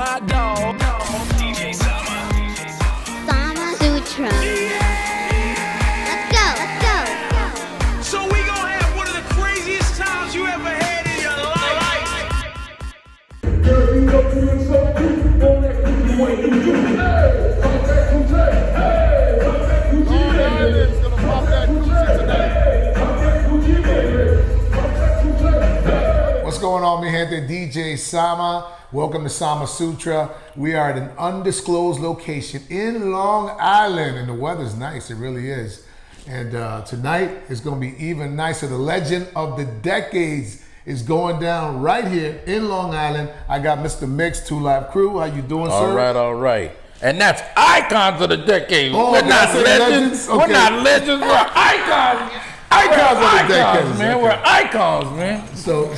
my dog. DJ Sama. Sutra. Let's go. So we gonna have one of the craziest times you ever had in your life. Girl, you know doing so cute, on that cookie way you do. Hey, pop that coochie. Hey, pop that coochie. It's gonna pop that coochie today. Pop that coochie, baby. Pop that coochie. Hey. What's going on, mi gente? DJ Sama. Welcome to Sama Sutra. We are at an undisclosed location in Long Island, and the weather's nice. It really is. And tonight is going to be even nicer. The legend of the decades is going down right here in Long Island. I got Mr. Mixx, 2 Live Crew. How you doing, sir? All right. And that's icons of the decade. Oh, we're did not I say legends. Okay. We're not legends. We're icons. Icons of the decades, man. okay. We're icons, man. So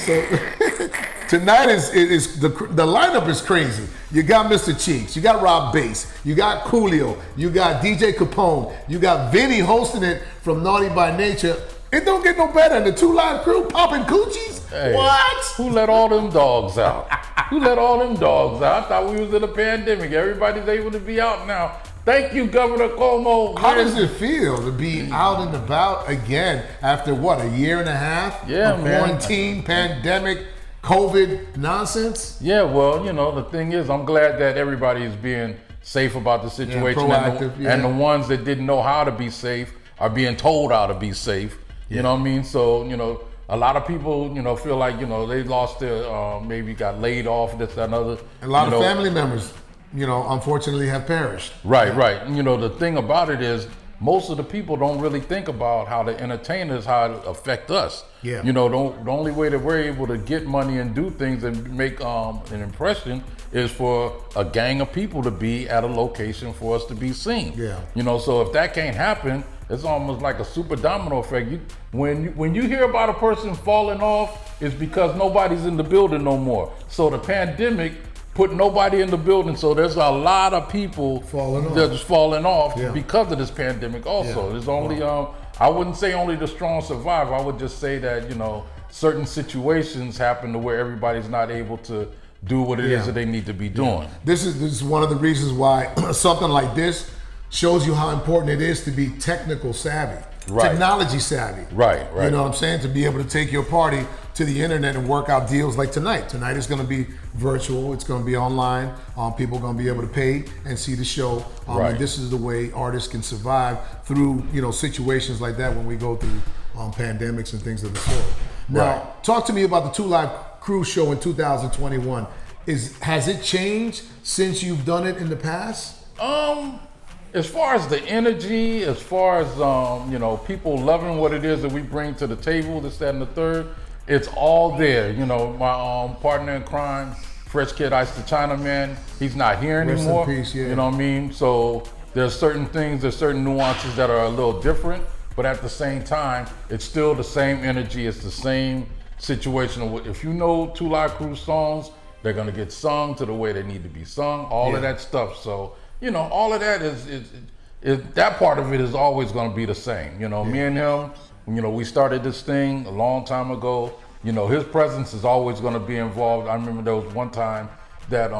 tonight is the lineup is crazy. You got Mr. Cheeks, you got Rob Bass, you got Coolio, you got DJ Capone, you got Vinny hosting it from Naughty by Nature. It don't get no better. And the 2 Live Crew popping coochies. Hey, What? Who let all them dogs out? Who let all them dogs out? I thought we was in a pandemic. Everybody's able to be out now. Thank you, Governor Cuomo. How does it feel to be out and about again after what, a year and a half of man. quarantine, pandemic, COVID nonsense? Yeah, well, you know, the thing is, I'm glad that everybody is being safe about the situation. proactive, and the ones that didn't know how to be safe are being told how to be safe. You know what I mean? So, you know, a lot of people, you know, feel like, you know, they lost their, maybe got laid off, this, that, and other. A lot of family members, you know, unfortunately have perished. Right. And, you know, the thing about it is, most of the people don't really think about how the entertainers, how it affect us. Yeah. You know, the only way that we're able to get money and do things and make an impression is for a gang of people to be at a location for us to be seen. Yeah. You know, so if that can't happen, it's almost like a super domino effect. When you hear about a person falling off, it's because nobody's in the building no more. So the pandemic put nobody in the building, so there's a lot of people that's falling off because of this pandemic also. There's only, I wouldn't say only the strong survive. I would just say that, you know, certain situations happen to where everybody's not able to do what it is that they need to be doing. This is one of the reasons why something like this shows you how important it is to be technical savvy, technology savvy. Right. You know what I'm saying? To be able to take your party to the internet and work out deals like tonight. Tonight is going to be virtual. It's going to be online. People are going to be able to pay and see the show. And this is the way artists can survive through, you know, situations like that when we go through pandemics and things of the sort. Now, talk to me about the 2 Live Crew show in 2021. Has it changed since you've done it in the past? As far as the energy, as far as you know, people loving what it is that we bring to the table, this, that, and the third, it's all there. You know, my partner in crime, Fresh Kid Ice the Chinaman, he's not here anymore. Rest in peace, You know what I mean? So there's certain things, there's certain nuances that are a little different, but at the same time, it's still the same energy. It's the same situation. If you know 2 Live Crew songs, they're gonna get sung to the way they need to be sung. All of that stuff. So, you know, all of that is that part of it is always going to be the same. You know, me and him, you know, we started this thing a long time ago. You know, his presence is always going to be involved. I remember there was one time that,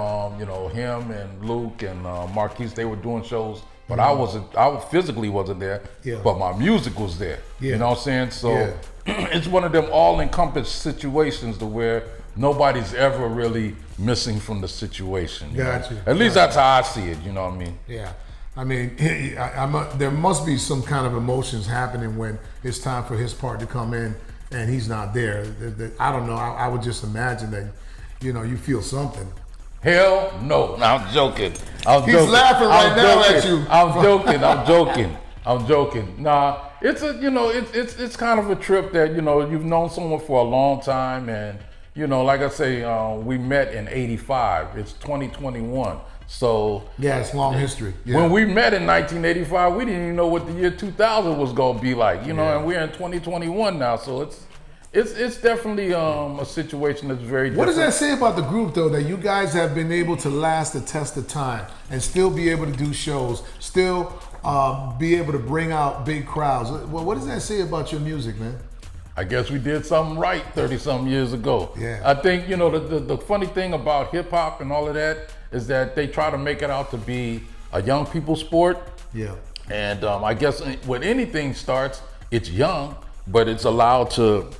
you know, him and Luke and Marquise, they were doing shows, but I physically wasn't there, but my music was there. You know what I'm saying? So it's one of them all-encompassed situations to where nobody's ever really missing from the situation. Gotcha. At least that's how I see it, you know what I mean? Yeah. I mean, there must be some kind of emotions happening when it's time for his part to come in and he's not there. I don't know. I would just imagine that, you know, you feel something. Hell no. I'm joking. He's laughing right now at you. I'm joking. Nah, it's a, you know, it's kind of a trip that, you know, you've known someone for a long time, and you know, like I say, we met in '85. It's 2021. So yeah, it's long history. When we met in 1985, we didn't even know what the year 2000 was going to be like, you know, and we're in 2021 now. So it's definitely a situation that's very different. What does that say about the group, though, that you guys have been able to last the test of time and still be able to do shows, still be able to bring out big crowds? Well, what does that say about your music, man? I guess we did something right 30-something years ago. Yeah. I think, you know, the funny thing about hip hop and all of that is that they try to make it out to be a young people sport. Yeah. And I guess when anything starts, it's young, but it's allowed to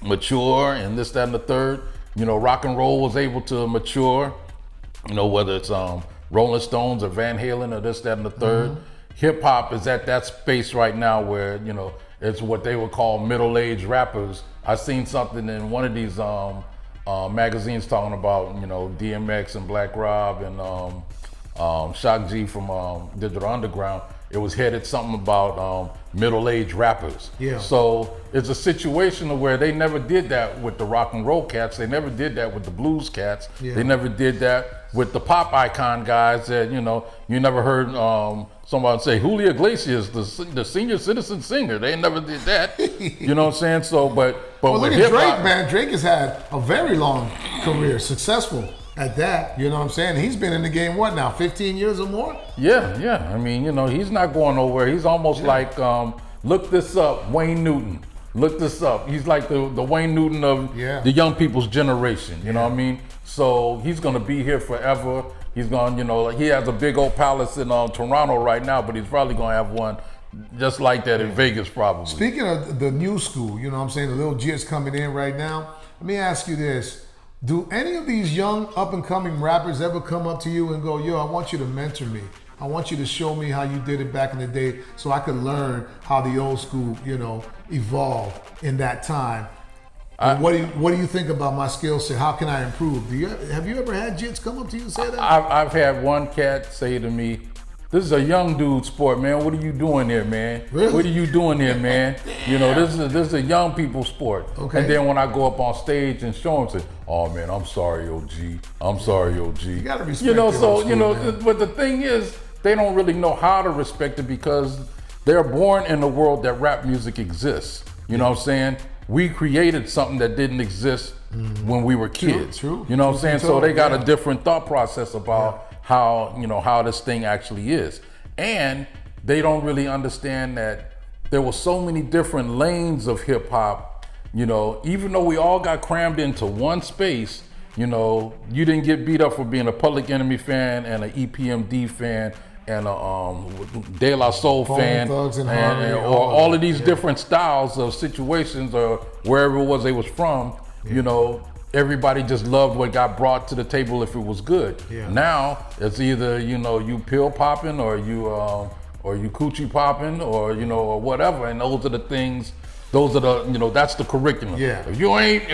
mature and this, that, and the third. You know, rock and roll was able to mature, you know, whether it's Rolling Stones or Van Halen or this, that, and the third. Hip hop is at that space right now where, you know, it's what they would call middle-aged rappers. I seen something in one of these magazines talking about, you know, DMX and Black Rob and Shock G from Digital Underground. It was headed something about middle-aged rappers. Yeah. So it's a situation where they never did that with the rock and roll cats. They never did that with the blues cats. Yeah. They never did that with the pop icon guys that, you know, you never heard somebody say Julio Iglesias, the senior citizen singer. They never did that. You know what I'm saying? So, but Well, with look at hip Drake, hop, man. Drake has had a very long career, successful at that. You know what I'm saying? He's been in the game, what now, 15 years or more? yeah. I mean, you know, he's not going nowhere. He's almost like, look this up, Wayne Newton. Look this up. He's like the Wayne Newton of the young people's generation. You know what I mean? So he's going to be here forever. He's going, you know, he has a big old palace in Toronto right now, but he's probably going to have one just like that in Vegas probably. Speaking of the new school, you know what I'm saying, the little jits coming in right now, let me ask you this. Do any of these young up-and-coming rappers ever come up to you and go, yo, I want you to mentor me. I want you to show me how you did it back in the day so I could learn how the old school, you know, evolved in that time. What do you think about my skill set? How can I improve? Have you ever had jits come up to you and say that? I've had one cat say to me, this is a young dude sport, man. What are you doing here, man? Really? What are you doing here, man? You know, this is a young people sport. Okay. And then when I go up on stage and show them, say, oh man, I'm sorry, OG. I'm sorry, OG. You gotta respect You know, the so old school, you know, man. but the thing is, they don't really know how to respect it because they're born in the world that rap music exists. You know what I'm saying? We created something that didn't exist when we were kids. True. You know what I'm saying? So they got yeah. a different thought process about how, you know, how this thing actually is. And they don't really understand that there were so many different lanes of hip hop, you know, even though we all got crammed into one space, you know, you didn't get beat up for being a Public Enemy fan and an EPMD fan and a De La Soul fan, Thugs and Harmony, or all of these different styles of situations or wherever it was they was from, you know, everybody just loved what got brought to the table if it was good. Yeah. Now it's either, you know, you pill popping or you coochie popping or, you know, or whatever, and those are the things. Those are the, you know, that's the curriculum. Yeah. If you ain't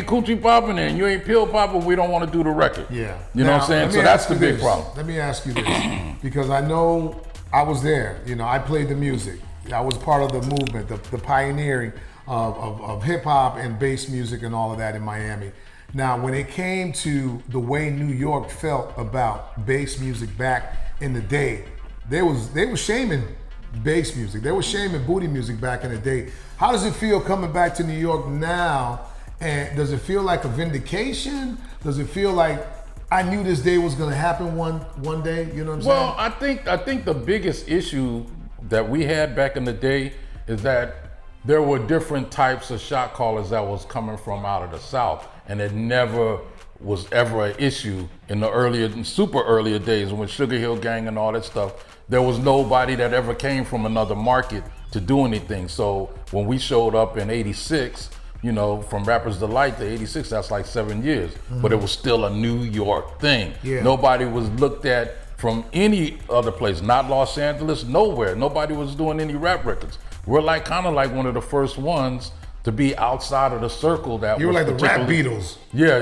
coochie popping and you ain't pill popping, we don't want to do the record. Yeah. You know what I'm saying? So that's the big problem. Let me ask you this, because I know I was there. You know, I played the music. I was part of the movement, the pioneering of hip hop and bass music and all of that in Miami. Now, when it came to the way New York felt about bass music back in the day, they were shaming bass music. They were shaming booty music back in the day. How does it feel coming back to New York now? And does it feel like a vindication? Does it feel like I knew this day was going to happen one day? You know what I'm Well, saying? I think the biggest issue that we had back in the day is that there were different types of shot callers that was coming from out of the South, and it never was ever an issue in the super earlier days when Sugar Hill Gang and all that stuff. There was nobody that ever came from another market to do anything. So when we showed up in '86, you know, from Rapper's Delight to '86, that's like 7 years, but it was still a New York thing. Yeah. Nobody was looked at from any other place, not Los Angeles, nowhere. Nobody was doing any rap records. We're like kind of like one of the first ones to be outside of the circle that You were was like the rap particularly- Beatles. Yeah.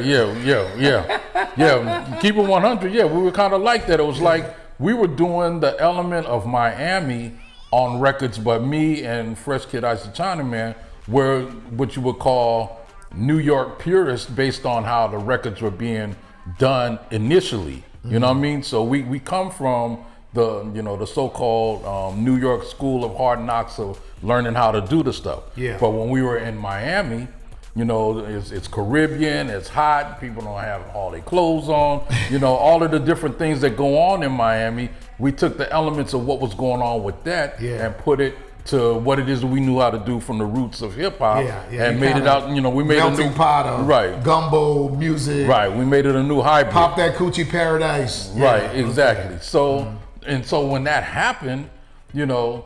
Keep it 100. Yeah, we were kind of like that. It was like we were doing the element of Miami on records, but me and Fresh Kid Ice the Chinaman were what you would call New York purists based on how the records were being done initially. You know what I mean? So we come from the so-called New York school of hard knocks of learning how to do the stuff. Yeah. But when we were in Miami, you know, it's Caribbean, it's hot, people don't have all their clothes on, you know, all of the different things that go on in Miami, we took the elements of what was going on with that and put it to what it is that we knew how to do from the roots of hip hop, and made it out. You know, we made melting a new pot of gumbo music. Right, we made it a new hybrid. Pop that coochie paradise. Right, exactly. So and so when that happened, you know,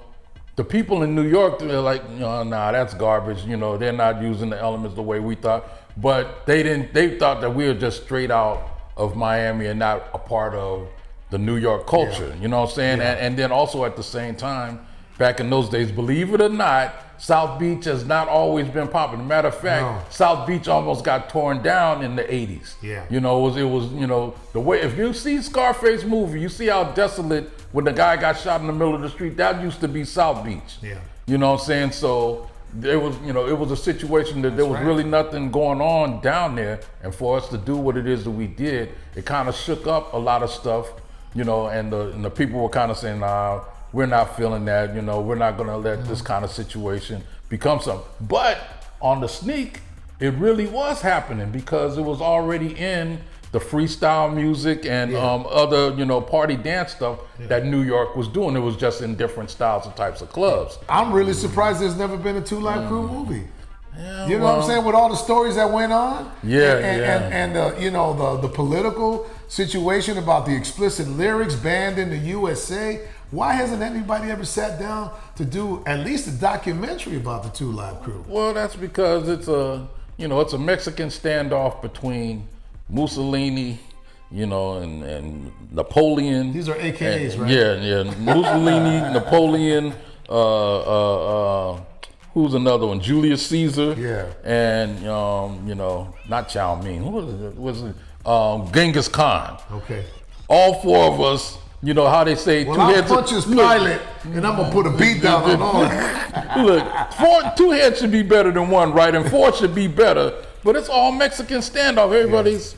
the people in New York, they're like, nah, that's garbage. You know, they're not using the elements the way we thought. But they didn't. They thought that we were just straight out of Miami and not a part of the New York culture. You know what I'm saying? And then also at the same time, back in those days, believe it or not, South Beach has not always been popular. Matter of fact, South Beach almost got torn down in the 80s. Yeah. You know, it was, you know, the way, if you see Scarface movie, you see how desolate when the guy got shot in the middle of the street, that used to be South Beach. Yeah. You know what I'm saying? So there was, you know, it was a situation that there was really nothing going on down there. And for us to do what it is that we did, it kind of shook up a lot of stuff, you know, and the people were kind of saying, nah, we're not feeling that, you know, we're not gonna let this kind of situation become something. But on the sneak, it really was happening because it was already in the freestyle music and other, you know, party dance stuff that New York was doing. It was just in different styles and types of clubs. I'm really surprised there's never been a Two Live Crew movie. Yeah, you know what I'm saying? With all the stories that went on, and you know, the political situation about the explicit lyrics banned in the USA. Why hasn't anybody ever sat down to do at least a documentary about the Two Live Crew? Well, that's because it's a, you know, it's a Mexican standoff between Mussolini, you know, and Napoleon. These are AKAs, right? Yeah. Mussolini, Napoleon, who's another one? Julius Caesar. Yeah. And you know, not Chow Mein. Who was it? Genghis Khan. Okay. All four of us. You know how they say well, two heads. I'll punch his pilot, and I'm gonna put a beat down on all that. Look, two heads should be better than one, right? And four should be better. But it's all Mexican standoff. Everybody's,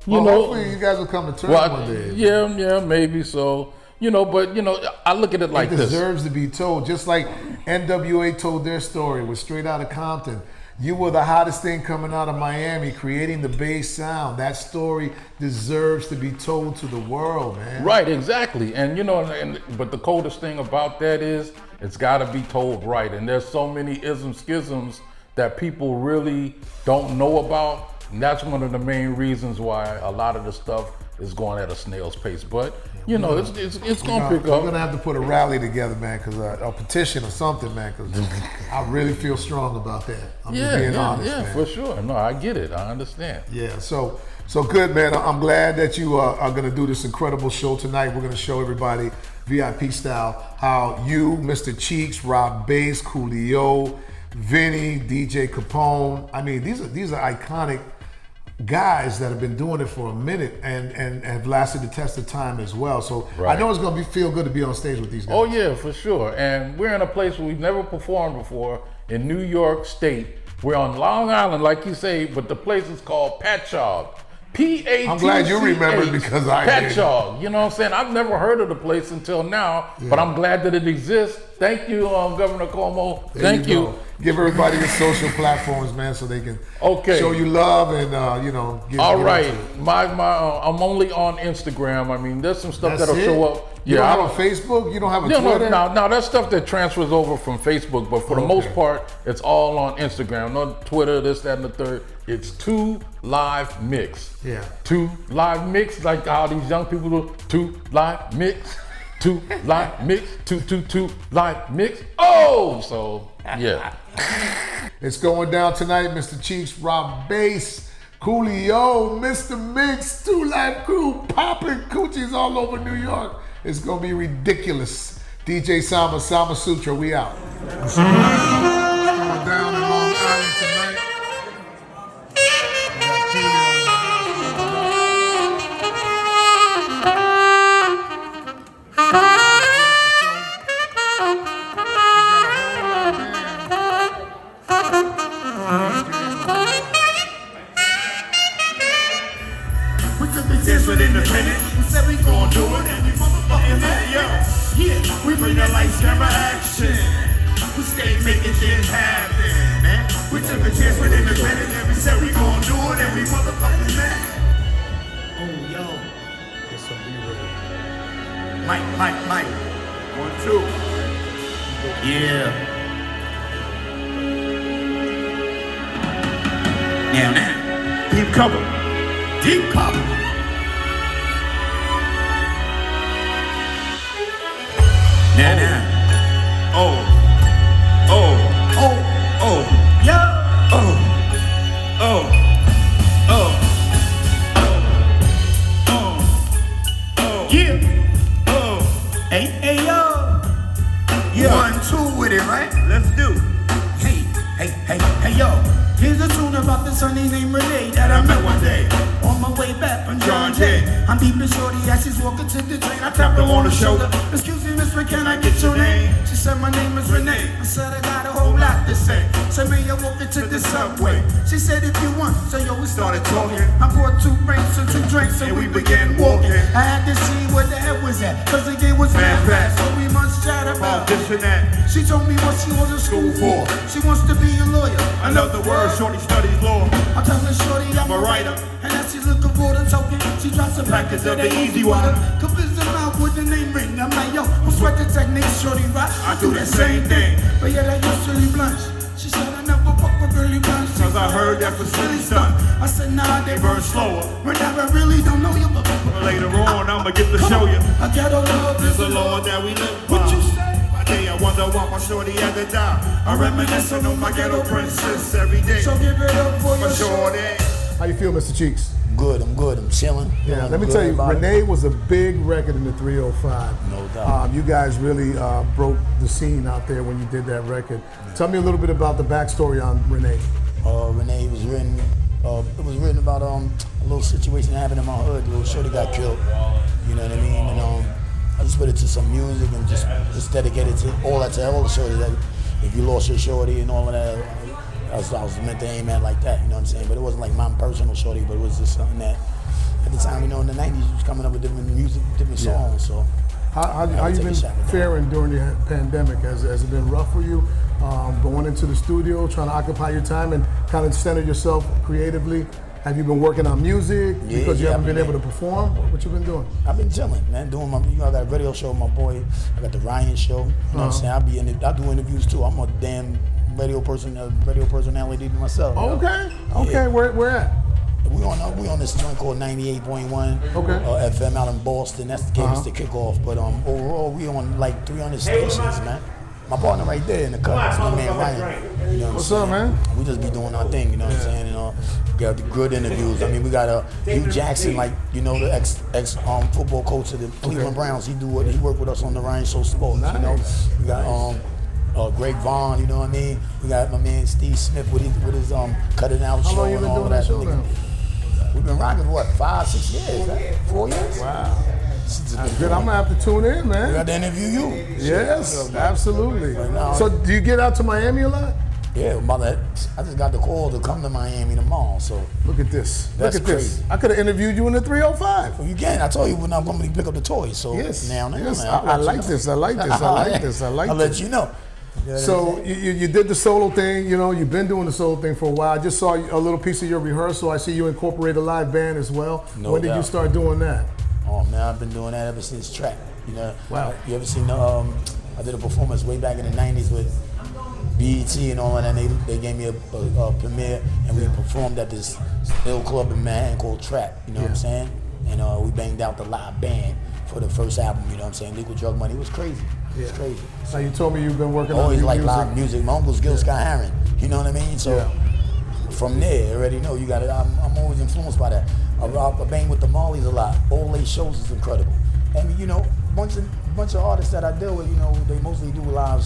you know. Hopefully you guys will come to terms one day. Yeah, maybe so. You know, but you know, I look at it like this. It deserves to be told, just like NWA told their story with Straight Outta Compton. You were the hottest thing coming out of Miami, creating the bass sound. That story deserves to be told to the world, man. Right, exactly. And you know, but the coldest thing about that is it's got to be told right. And there's so many schisms that people really don't know about. And that's one of the main reasons why a lot of the stuff is going at a snail's pace. But you know, it's gonna pick up. We're gonna have to put a rally together, man, because a petition or something, man, because I really feel strong about that. I'm just being honest, man. For sure. No, I get it. I understand. Yeah. So good, man. I'm glad that you are gonna do this incredible show tonight. We're gonna show everybody VIP style how you, Mr. Cheeks, Rob Bass, Coolio, Vinny, DJ Capone. I mean, these are iconic guys that have been doing it for a minute and have lasted the test of time as well. So I know it's gonna feel good to be on stage with these guys. Oh yeah, for sure. And we're in a place where we've never performed before in New York State. We're on Long Island, like you say, but the place is called Patchogue. P-A-T-C-H. I'm glad you remembered because I did. Patchogue. You know what I'm saying? I've never heard of the place until now, but I'm glad that it exists. Thank you, Governor Cuomo. Thank you. Give everybody your social platforms, man, so they can show you love and you know. All right, I'm only on Instagram. I mean, there's some stuff that'll show up. You don't have a Facebook? You don't have a Twitter? No, that's stuff that transfers over from Facebook, but for the most part, it's all on Instagram. No Twitter, this, that, and the third. It's 2 Live Mix. Yeah. 2 Live Mix, like how these young people do. 2 Live Mix. 2 Live Mix. 2 Live Mix. Oh, so yeah. It's going down tonight, Mr. Cheeks, Rob Bass, Coolio, Mr. Mixx, 2 Live Crew, popping coochies all over New York. It's gonna be ridiculous. DJ Sama Sutra, we out. It's going down in Long Island tonight. With independent, we said we gon' do it, and we motherfucking did, yo. Yeah, we bring the lights, camera, action. We stay making things happen, man. We took a chance with independent, and we said we gon' do it, and we motherfucking mad. Oh, yo. Get some B-roll. Mike. 1, 2. Yeah. Now. Deep cover. Deep cover. Now. Oh. Oh. Oh. Oh. Yeah. Oh. Oh. Oh. Oh. Oh. Yeah. Oh. Hey, yo. Yeah. 1, 2 with it, right? Let's do. Hey, yo. Here's a tune about the sonny named Renee that I met one day on my way back from John Jay. I'm beeping shorty as she's walking to the train. I tapped her on the shoulder. Excuse me, miss, can I get your name? She said my name is Renee. I said I got a whole lot to say. So may I walk into the subway? She said if you want. So yo, we started talking. I brought 2 drinks and 2 drinks and we began walking. I had to see where the head was at, cause the game was mad fast. So we must chat about this and that. She told me what she was in school for. She wants to be a lawyer. Another word, shorty studies law. I tell her shorty I'm a writer. And as she's looking for the token, she drops a package of the easy water. Convince them out with the name ring. I'm like, yo, I'm sweat the technique, shorty rock. I do the same thing. But yeah, that usually blunts. She said I never fuck with really blunts. Cause I heard that for silly stunt. I said nah, they burn slower. But now I really don't know you. But later on, I'ma get to show you. I got a love, there's a law that we live by. What you say? I wonder why my shorty had to die. I reminisce on my ghetto princess every day. So give it up for your shorty. How you feel, Mr. Cheeks? I'm good, I'm chilling. Yeah, let me tell you, Renee was a big record in the 305. No doubt. You guys really broke the scene out there when you did that record. Yeah. Tell me a little bit about the backstory on Renee. Renee was written, it was written about a little situation that happened in my hood. A little shorty got killed, you know what I mean? And I just put it to some music and just dedicated to all the shorty that if you lost your shorty and all of that, I was meant to aim at like that, you know what I'm saying? But it wasn't like my personal shorty, but it was just something that at the time, you know, in the 90s, you was coming up with different music, different songs, so. How you been faring during the pandemic? Has it been rough for you? Going into the studio, trying to occupy your time and kind of center yourself creatively? Have you been working on music because you haven't been able to perform? What you been doing? I've been chilling, man. Doing my, I got a radio show with my boy. I got the Ryan show. You know what I'm saying? I do interviews too. I'm a damn radio personality myself. Okay. Okay. Where at? We on this joint called 98.1 FM out in Boston. That's gave us the kickoff. But overall, we on like 300 stations, man. My partner right there in the cut, that's my man Ryan. You know What's up, man? We just be doing our thing, you know what I'm saying? We got the good interviews. I mean, we got Hugh Jackson, like, you know, the ex football coach of the Cleveland Browns. He worked with us on the Ryan Show Sports, you know? We got Greg Vaughn, you know what I mean? We got my man Steve Smith with his cutting out show and all of that. We've been rocking for what, 5-6 years, right? 4 years? Wow. That's good. I'm gonna have to tune in, man. We got to interview you. Yes, absolutely. So do you get out to Miami a lot? Yeah, I just got the call to come to Miami tomorrow, so. Look at this. That's Look at crazy. this. I could have interviewed you in the 305. Well, you can. I told you when I'm going to pick up the toys, so yes. now. I like this. I like this. I'll let you know. So you did the solo thing, you know, you've been doing the solo thing for a while. I just saw a little piece of your rehearsal. I see you incorporate a live band as well. When did you start doing that? Oh man, I've been doing that ever since track. You know, wow. You ever seen I did a performance way back in the 90s with BET and all that, and they gave me a premiere, and we performed at this ill club in Manhattan called Trap, you know what I'm saying? And we banged out the live band for the first album, you know what I'm saying? Legal Drug Money. It was crazy. It was crazy. Now you told me you've been working on always new like music. live music. My uncle's Gil Scott Heron, you know what I mean? So from there, you already know, you got it. I'm always influenced by that. I bang with the Marleys a lot. All they shows is incredible. And you know, bunch of artists that I deal with, you know, they mostly do live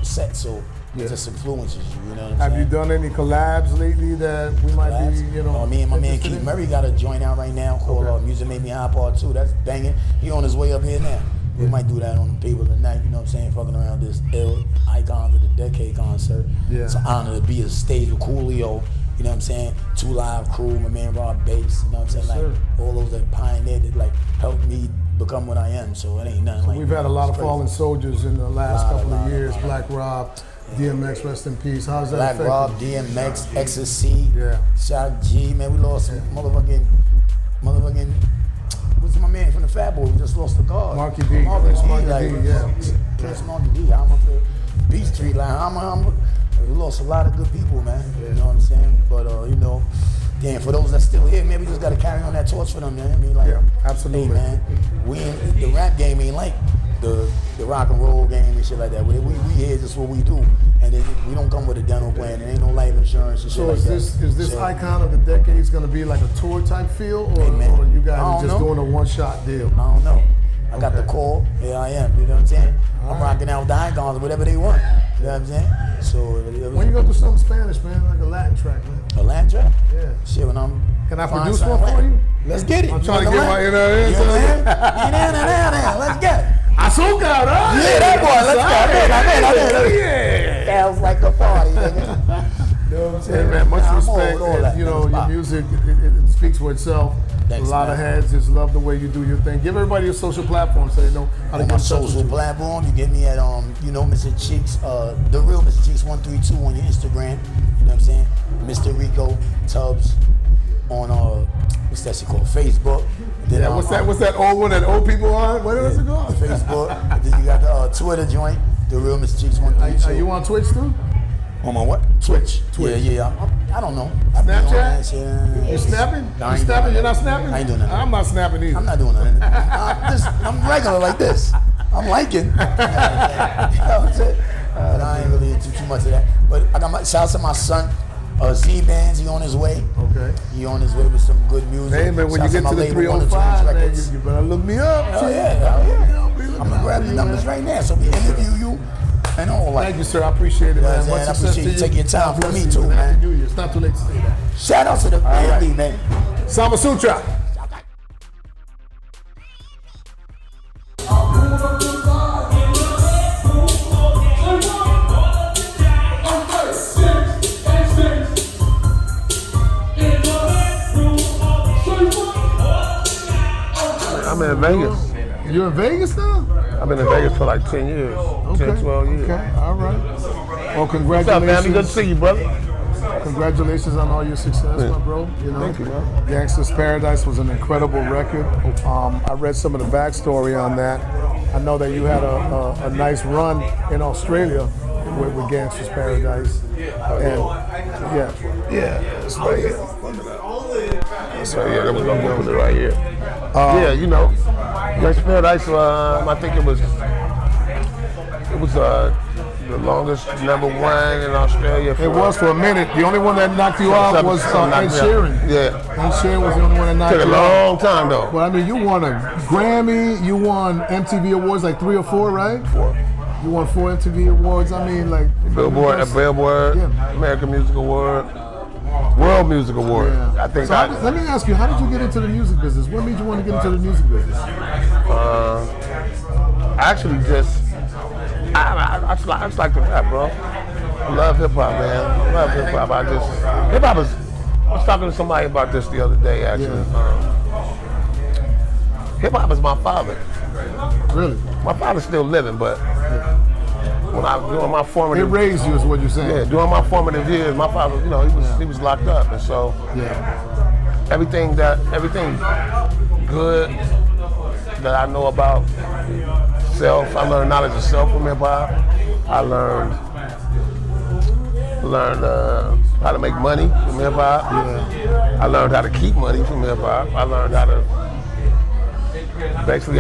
sets, so it just influences you, you know what I'm saying? Have you done any collabs lately that we might be, you know? Me and my man Keith Murray got a joint out right now called Music Made Me High Part 2. That's banging. He on his way up here now. We might do that on the table tonight, you know what I'm saying? Fucking around this ill Icons of the Decade concert. Yeah. It's an honor to be on stage with Coolio. You know what I'm saying? 2 Live Crew, my man Rob Bates, you know what I'm saying? Like all those that pioneered it, like helped me become what I am. So it ain't nothing like. We've had a lot of fallen soldiers in the last couple of years. Black Rob, DMX, rest in peace. How's that Black Rob, DMX, Ecstasy, Shock G, man, we lost motherfucking. What's my man from the Fat Boy? We just lost the guard. Marky D. Marky D, Marky D. I'm up there. Peachtree, like we lost a lot of good people, man. You know what I'm saying? But you know, damn, for those that's still here, man, we just gotta carry on that torch for them, man. I mean, like, Yeah, absolutely. hey, man, the rap game ain't like the rock and roll game and shit like that. We here just what we do, and we don't come with a dental plan. There ain't no life insurance and shit So like that. is this icon of the decade going to be like a tour type feel, or, Hey, man, or you guys I are don't just know. doing a one shot deal? I don't know. I got the Okay. call. Here I am. You know what I'm saying? I'm rocking out with the icons or whatever they want. You know what I'm saying? So When you gonna do something Spanish, man, like a Latin track, man? a Latin track? Yeah. Shit, when I'm Can I find produce something one for Latin. you? Let's get it. I'm trying to You get my know inner what I'm saying? Let's get it. Azúcar, right? Yeah, that boy. Let's go. I'm in. Yeah. Sounds like a party, nigga. You know what I'm Hey, saying? man, much I'm respect. old, all And, that. you know, Thanks, your Pop. music, it speaks for itself. Thanks, a lot man. of heads just love the way you do your thing. Give everybody a social platform so they know how to On get my in touch with social you. platform, you get me at you know, Mr. Cheeks, the real Mr. Cheeks 132 on your Instagram. You know what I'm saying? Mr. Rico Tubbs on what's that shit called? Facebook. Then, Yeah, what's that old one that old people on? What is it called? Facebook. Then you got the Twitter joint, the real Mr. Cheeks 132. Are you on Twitch too? On my what? Twitch. Yeah. I don't know. I be on Snapchat? that shit. You snapping? No, I You ain't snapping? doing You're that. not snapping? I ain't doing that. I'm not snapping either. I'm not doing nothing. I'm regular like this. I'm liking. You know what I'm saying? But I ain't really into too much of that. But I got shout out to my son, Z-Bands. He on his way. Okay. He on his way with some good music. Hey, man, when Shout you out get to my the label, 102 305, man, Records. you better look me up. Hell G. yeah. I'm gonna grab the you, numbers man. right now so we interview you and all that. Thank you, sir. I appreciate it, Yeah, man. man, Much I success appreciate to you taking your time God for bless me you, too, and man. Happy New Year. It's not too late to say that. Shout out to the family, man. Sama Sutra. I'm in Vegas. You're in Vegas now? I've been in Vegas for like 10 years, 10, 12 years. Okay, all right. Well, What's up, man? Good to congratulations. see you, brother. Congratulations on all your success, my bro. You know, Thank you, man. Gangsta's Paradise was an incredible record. I read some of the backstory on that. I know that you had a nice run in Australia with Gangsta's Paradise. And yeah, That's right here. That's right here. We're gonna put it right here. Yeah, you know, Gangsta's Paradise. I think it was the longest number one in Australia. it was for a minute. The only one that knocked you off was Ed knocked me out. Sheeran. Yeah, Ed Sheeran was the only one that knocked took a you off. long time though. But I mean, you won a Grammy, you won MTV Awards, like 3 or 4, right? 4. You won 4 MTV Awards. I mean, like Billboard, Yeah. American Music Award, World Music Award. Yeah. I think So let me ask you, how did you get into the music business? What made you want to get into the music business? actually I just like to rap, bro. I love hip hop, man. I love hip hop. Hip hop is. I was talking to somebody about this the other day, actually. Hip hop is my father. Really? My father's still living, but when I was doing my It formative, raised you, is what you're saying. yeah, during my formative years, my father, you know, he was locked up, and so Yeah. everything good that I know about self, I learned knowledge of self from hip hop. I learned how to make money from hip hop. I learned how to keep money from hip hop. I learned how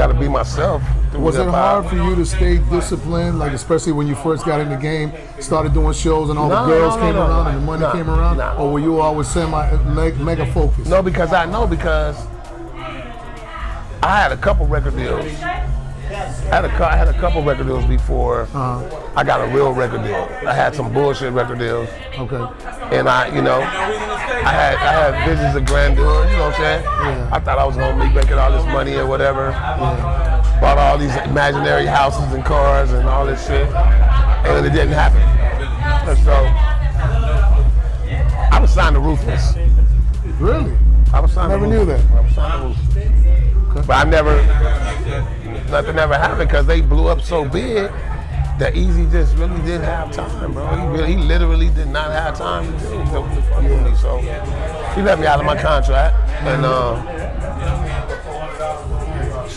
to be myself through Was it hip hard hop. for you to stay disciplined, like especially when you first got in the game, started doing shows and all the No, girls no, came no, around no. and the money No, came around? no. Or were you always mega focused? No, because I had a couple record deals. I had a couple record deals before I got a real record deal. I had some bullshit record deals, Okay. and I had visions of grandeur. You know what I'm saying? Yeah. I thought I was gonna be making all this money or whatever. Bought all these imaginary houses and cars and all this shit, and it didn't happen. And so I was signed to Ruthless. Really? I was signed Never to knew Ruthless. that. I was signed to Ruthless. But nothing ever happened because they blew up so big that Easy just really didn't have time, bro. He literally did not have time to do to fuck with me. So he let me out of my contract, and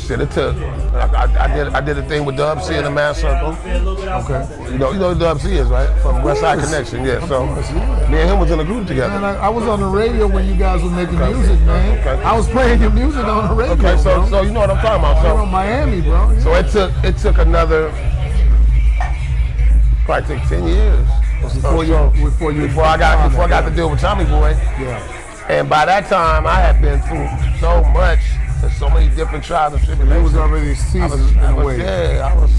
Shit, it took. I did a thing with Dub C in the Mass Circle. Okay. You know who Dub C is, right? From West Side Connection, yeah. So me and him was in a group together. Man, I was on the radio when you guys were making music, man. Okay. I was playing your music on the radio. Okay, bro. so you know what I'm talking about. You're So from Miami, bro. Yeah. So it took another probably took 10 years before I got to deal with Tommy Boy. Yeah. And by that time I had been through so much and so many different trials and tribulations. It was already seasoned in a way. Yeah, I was.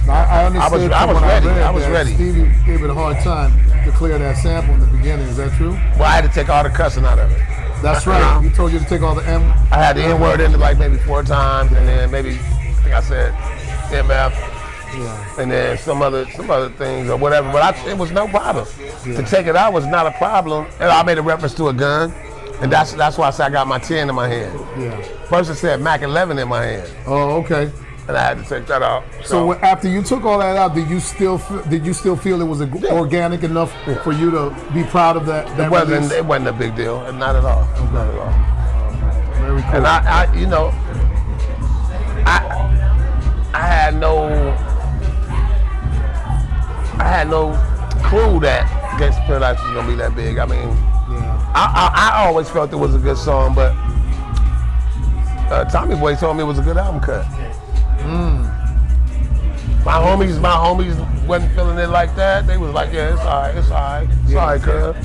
I understood. I was ready. I was ready. Stevie gave it a hard time to clear that sample in the beginning. Is that true? Well, I had to take all the cussing out of it. That's right. He told you to take all the M. I had the N word in it like maybe 4 times, and then maybe I think I said MF. Yeah. And then some other things or whatever, but it was no problem. Yeah. To take it out was not a problem. And I made a reference to a gun, and that's why I said I got my 10 in my hand. Yeah. First it said Mac 11 in my hand. Oh, okay. And I had to take that out. So after you took all that out, did you still feel it was organic enough for you to be proud of that? It wasn't a big deal, not at all. Okay. Not at all. Very cool. And I had no clue that Gangsta Paradise was gonna be that big. I mean, I always felt it was a good song, but Tommy Boy told me it was a good album cut. My homies wasn't feeling it like that. They was like, yeah, it's all right, cuz.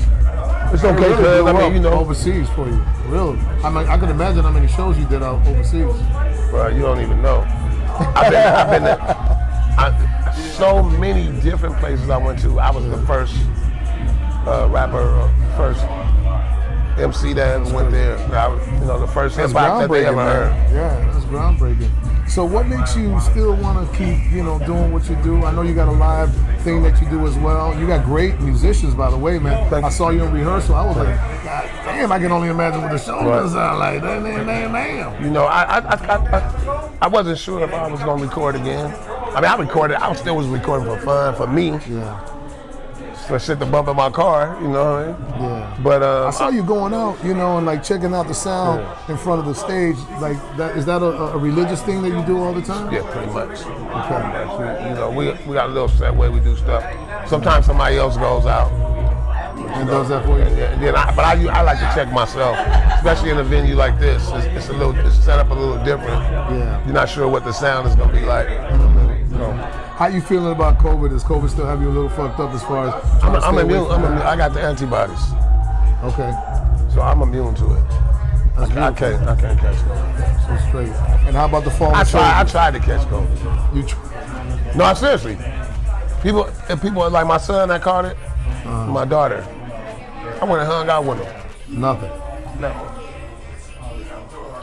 It's okay, cuz. I mean, you know, overseas for you, really. I mean, I can imagine how many shows you did out overseas. Bro, you don't even know. I've been there. So many different places I went to. I was the first rapper, first MC that ever went there. The first hip hop that they ever heard. Yeah, that's groundbreaking. So what makes you still want to keep, doing what you do? I know you got a live thing that you do as well. You got great musicians, by the way, man. I saw you in rehearsal. I was like, God damn, I can only imagine what the show does sound like. Damn. I wasn't sure if I was gonna record again. I mean, I still was recording for fun, for me. Yeah. For shit to bump in my car, you know what I mean? Yeah. But I saw you going out, and like checking out the sound in front of the stage. Like that, is that a religious thing that you do all the time? Yeah, pretty much. Okay. We got a little set way we do stuff. Sometimes somebody else goes out and does that for you. Then I like to check myself, especially in a venue like this. It's set up a little different. Yeah. You're not sure what the sound is gonna be like. How you feeling about COVID? Does COVID still have you a little fucked up as far as? I'm immune. I got the antibodies. Okay. So I'm immune to it. I can't catch COVID. So straight. And how about the fall? I tried to catch COVID. No, seriously. People like my son that caught it, my daughter. I went and hung out with them. Nothing. No.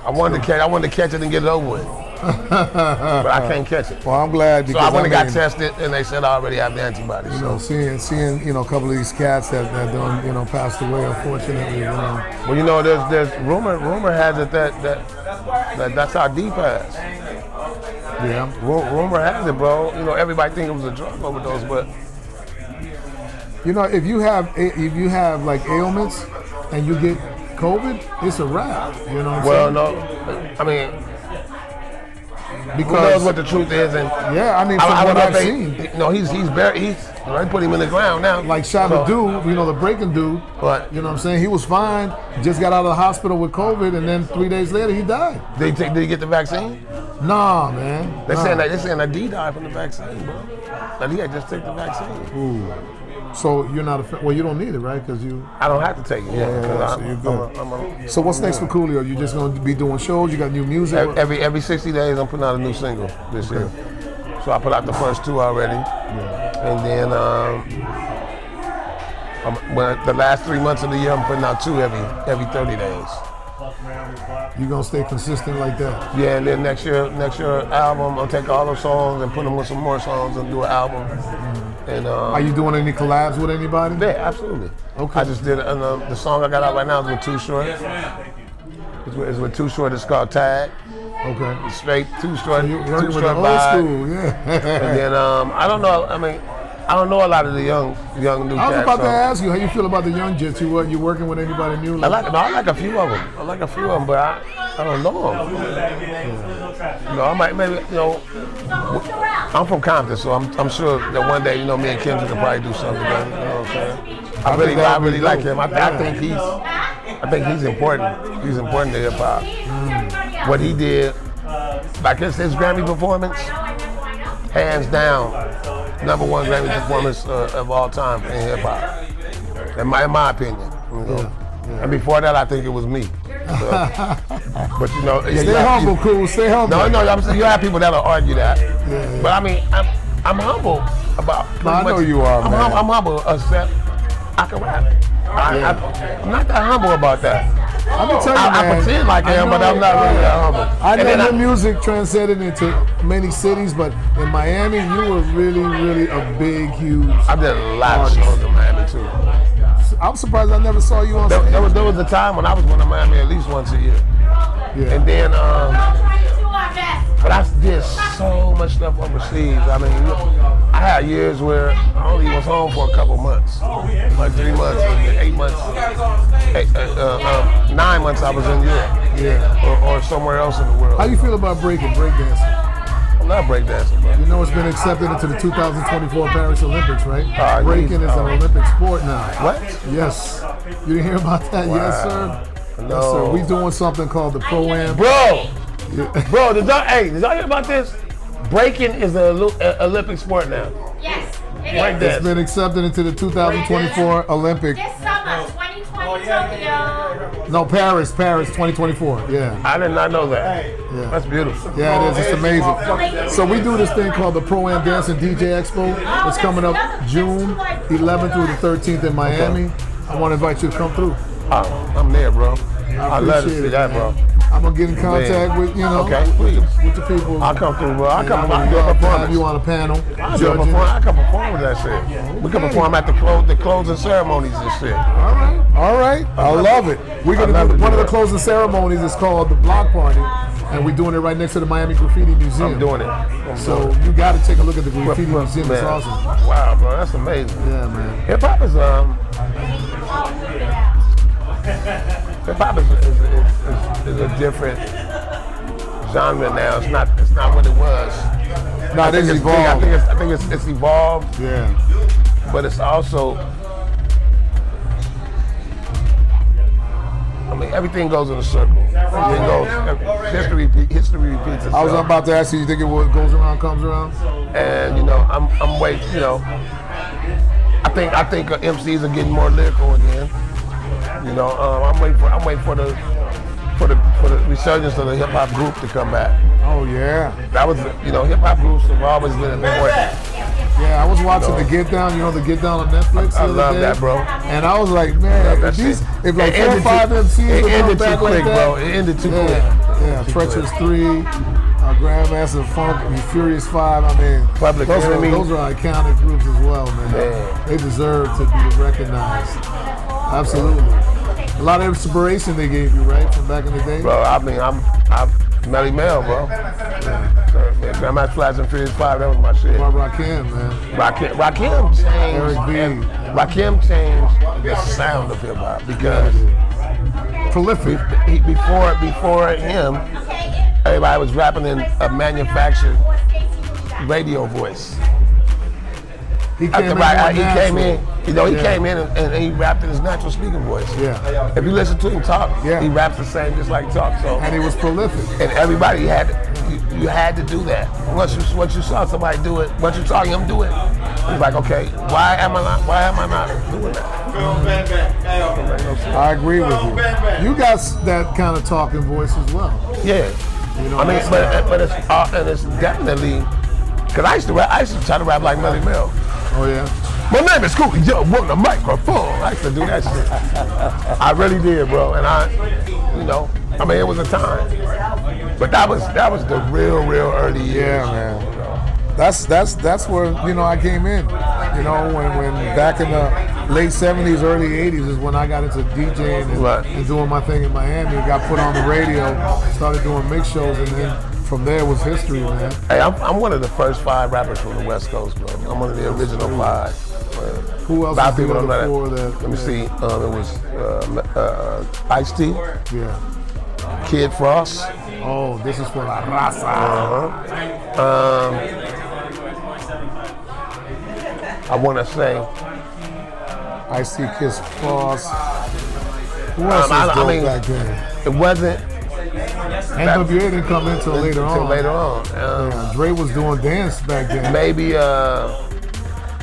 I wanted to catch it and get it over with. But I can't catch it. Well, I'm glad because so I went and got tested, and they said I already have the antibodies. Seeing a couple of these cats that done passed away, unfortunately. Well, there's rumor has it that's how deep passed. Yeah. Rumor has it, bro. Everybody think it was a drug overdose, but if you have like ailments and you get COVID, it's a wrap. You know what I'm saying? No, I mean. Because who knows what the truth is, and from what I've seen. He's buried. They put him in the ground now. Like Shabba Dude, the breaking dude. But you know what I'm saying? He was fine. Just got out of the hospital with COVID, and then 3 days later he died. Did he get the vaccine? Nah, man. They're saying that D died from the vaccine, bro. That he had just taken the vaccine. Ooh. So you're not you don't need it, right? Because I don't have to take it. Yeah, so you're good. So what's next for Coolio? You just going to be doing shows? You got new music? Every 60 days, I'm putting out a new single this year. So I put out the first 2 already, and then the last 3 months of the year, I'm putting out 2 every 30 days. You gonna stay consistent like that? Yeah, and then next year album, I'll take all those songs and put them with some more songs and do an album. And are you doing any collabs with anybody? Yeah, absolutely. Okay. I just did the song I got out right now is with Too Short. It's with Too Short. It's called Tag. Okay. Straight Too Short. So you're working Too with Short the old school, yeah. And then I don't know. I mean, I don't know a lot of the young new I was cats. about to ask you how you feel about the young jits. You working with anybody new? I like a few of them. But I don't know them. You know, I might maybe I'm from Compton, so I'm sure that one day me and Kim could probably do something together. You know what I'm saying? I really like him. I think he's important. He's important to hip hop. What he did, like his Grammy performance, hands down, #1 Grammy performance of all time in hip hop. In my opinion. You know? And before that, I think it was me. So, but stay humble, Cool. Stay humble. No, you have people that'll argue that. Yeah. But I mean, I'm humble about. I know you are, man. I'm humble, except I can rap. I'm not that humble about that. I'm gonna tell you, man, I pretend like I am, but I'm not really that humble. I know your music transcended into many cities, but in Miami, you were really, really a big, huge. I did a lot of shows in Miami too. I'm surprised I never saw you on stage. There was a time when I was going to Miami at least once a year. Yeah. And then, but I did so much stuff overseas. I mean, I had years where I only was home for a couple months, like 3 months, 8 months, 9 months I was in Europe, or somewhere else in the world. How you feel about breakdancing? I love breakdancing, bro. You know it's been accepted into the 2024 Paris Olympics, right? Breaking is an oh. Olympic sport now. What? Yes. You didn't hear about that? Wow. Yes, sir. No. Yes, sir. We doing something called the Pro-Am. Bro, did y'all hear about this? Breaking is an Olympic sport now. Yes. It's been accepted into the 2024 Olympic. This summer, 2020 Tokyo. No, Paris, 2024. Yeah. I did not know that. Yeah. That's beautiful. Yeah, it is. It's amazing. So we do this thing called the Pro-Am Dance and DJ Expo. It's coming up June 11th through the 13th in Miami. I want to invite you to come through. I'm there, bro. I love to see that, bro. I'm gonna get in contact with Okay, please. with the people. I'll come through, bro. I'll come have perform. you on a panel. I can perform with that shit. We can perform at the closing ceremonies and shit. All right. I love it. We're gonna do one of the closing ceremonies is called the Block Party, and we're doing it right next to the Miami Graffiti Museum. I'm doing it. So you got to take a look at the Graffiti Museum. It's awesome. Wow, bro, that's amazing. Yeah, man. Hip hop is a different genre now. It's not what it was. No, it is evolved. I think it's evolved. Yeah. But it's also, I mean, everything goes in a circle. Everything goes. History repeats itself. I was about to ask you. You think it goes around, comes around? And I'm waiting. I think MCs are getting more lyrical again. I'm waiting for the resurgence of the hip hop group to come back. Oh yeah. That was hip hop groups have always been important. Yeah, I was watching the Get Down. The Get Down on Netflix. I love that, bro. And I was like, man, if like 4 or 5 MCs it would come ended back too quick, like that, bro. It ended too quick. Yeah, Treacherous 3, Grandmaster Funk, and Furious 5. I mean, Public those Enemy. are iconic groups as well, man. They deserve to be recognized. Absolutely. A lot of inspiration they gave you, right, from back in the day? Bro, I mean, I'm Melly Mel, bro. Grandmaster Flash and Furious 5, that was my shit. Rakim, man. Rakim changed. Eric B. Rakim changed the sound of hip hop because prolific. Before him, everybody was rapping in a manufactured radio voice. He came in. He came in and he rapped in his natural speaking voice. Yeah. If you listen to him talk, he raps the same just like he talks. So. And he was prolific. And everybody you had to do that. Once you saw somebody do it, once you saw him do it, it's like, okay, why am I not doing that? I agree with you. You got that kind of talking voice as well. Yeah. I mean, but it's definitely because I used to try to rap like Melly Mel. Oh yeah. My name is Coolio. Yo, want the microphone? I used to do that shit. I really did, bro. And I mean, it was a time. But that was the real early years. Yeah, man. That's where I came in. When back in the late '70s, early '80s is when I got into DJing and doing my thing in Miami. Got put on the radio, started doing mix shows, and then from there was history, man. Hey, I'm one of the first 5 rappers from the West Coast, bro. I'm one of the original 5. Who else A lot was of people doing don't know before that. that? Let me see. It was Ice-T, Yeah. Kid Frost. Oh, this is for La Raza. I want to say. I see Kiss Frost. Who else was I dope mean, back then? It wasn't NWA didn't come in until later on. until later on. Yeah, Dre was doing dance back then Maybe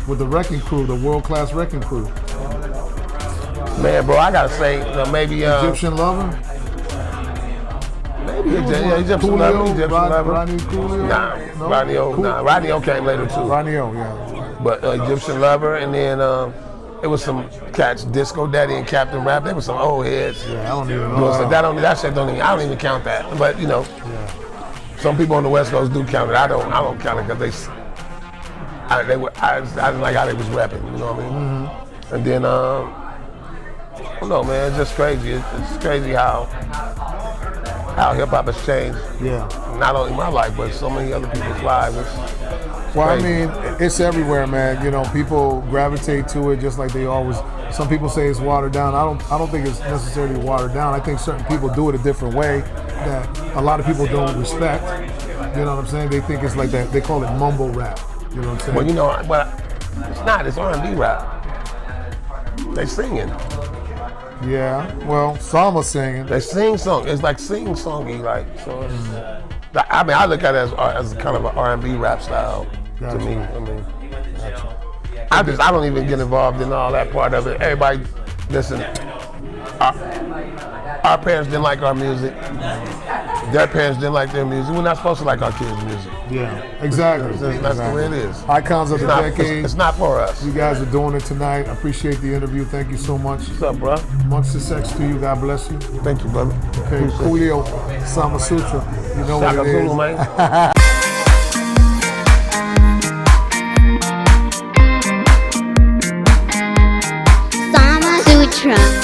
with the Wrecking Crew, the world-class Wrecking Crew. man, bro, I gotta say maybe Egyptian Lover? maybe Egyptian Coolio, Lover. Egyptian Lover. Rodney Coolio? Nah, No? Rodney O. Cool- Nah, Rodney O came later too. Rodney O, yeah. But Egyptian Lover, and then it was some cats, Disco Daddy and Captain Rap. They were some old heads. Yeah, I don't even know. So that shit don't even. I don't even count that. But you know, some people on the West Coast do count it. I don't count it because I didn't like how they was rapping. You know what I mean? And then I don't know, man. It's just crazy. It's crazy how hip hop has changed. Yeah. Not only my life, but so many other people's lives. Well, I crazy. mean, it's everywhere, man. You know, people gravitate to it just like they always. Some people say it's watered down. I don't think it's necessarily watered down. I think certain people do it a different way that a lot of people don't respect. You know what I'm saying? They think it's like that. They call it mumble rap. You know what I'm saying? Well, you know, but it's not. It's R&B rap. They singing. Yeah. Well, some are singing. They sing song. It's like sing songy, like so. I mean, I look at it as kind of an R&B rap style to me. I mean, I don't even get involved in all that part of it. Everybody, listen. Our parents didn't like our music. Their parents didn't like their music. We're not supposed to like our kids' music. Yeah. Exactly. That's the way it is. Icons of the decade. It's not for us. You guys are doing it tonight. I appreciate the interview. Thank you so much. What's up, bro? Much success to you. God bless you. Thank you, brother. Okay, Coolio, Sama Sutra. You know Shaka what it is. Zulu, man. Sama Sutra.